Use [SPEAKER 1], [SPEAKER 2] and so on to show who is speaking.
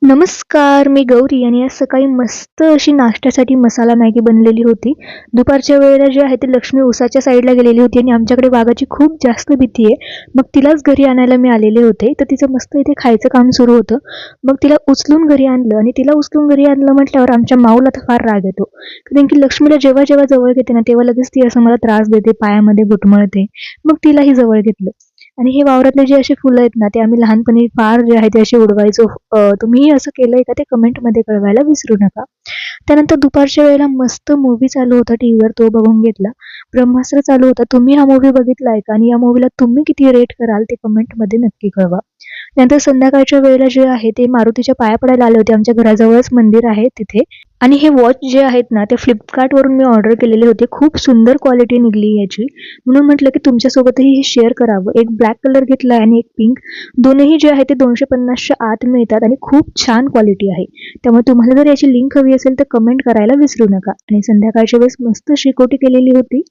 [SPEAKER 1] नमस्कार, मी गौरी आणि आज सकाळी मस्त अशी नाश्त्यासाठी मसाला मॅगी बनलेली होती. दुपारच्या वेळेला जे आहे ते लक्ष्मी उसाच्या साईडला गेलेली होती आणि आमच्याकडे वाघाची खूप जास्त भीती आहे. मग तिलाच घरी आणायला मी आलेले होते. तर तिचं मस्त इथे खायचं काम सुरू होतं. मग तिला उचलून घरी आणलं आणि तिला उचलून घरी आणलं म्हटल्यावर आमच्या माऊला तर फार राग येतो. कारण की लक्ष्मीला जेव्हा जवळ घेते ना, तेव्हा लगेच ती असं मला त्रास देते, पायामध्ये घुटमळते. मग तिलाही जवळ घेतलं. आणि हे वावरातले जे असे फुलं आहेत ना, ते आम्ही लहानपणी फार जे आहे ते असे उडवायचो. तुम्हीही असं केलंय का ते कमेंटमध्ये कळवायला विसरू नका. त्यानंतर दुपारच्या वेळेला मस्त मूव्ही चालू होता टीव्हीवर, तो बघून घेतला. ब्रह्मास्त्र चालू होता. तुम्ही हा मूव्ही बघितलाय का? आणि या मूव्हीला तुम्ही किती रेट कराल ते कमेंटमध्ये नक्की कळवा. त्यानंतर संध्याकाळच्या वेळेला जे आहे ते मारुतीच्या पाया पडायला आले होते. आमच्या घराजवळच मंदिर आहे तिथे. आणि हे वॉच जे आहेत ना, ते Flipkartवरून मी ऑर्डर केलेले होते. खूप सुंदर क्वालिटी निघली याची. म्हणून म्हटलं की तुमच्यासोबतही हे शेअर करावं. एक ब्लॅक कलर घेतला आणि एक पिंक. दोन्हीही जे आहे ते 250च्या आत मिळतात आणि खूप छान क्वालिटी आहे. त्यामुळे तुम्हाला जर याची लिंक हवी असेल तर कमेंट करायला विसरू नका. आणि संध्याकाळच्या वेळेस मस्त शेकोटी केलेली होती.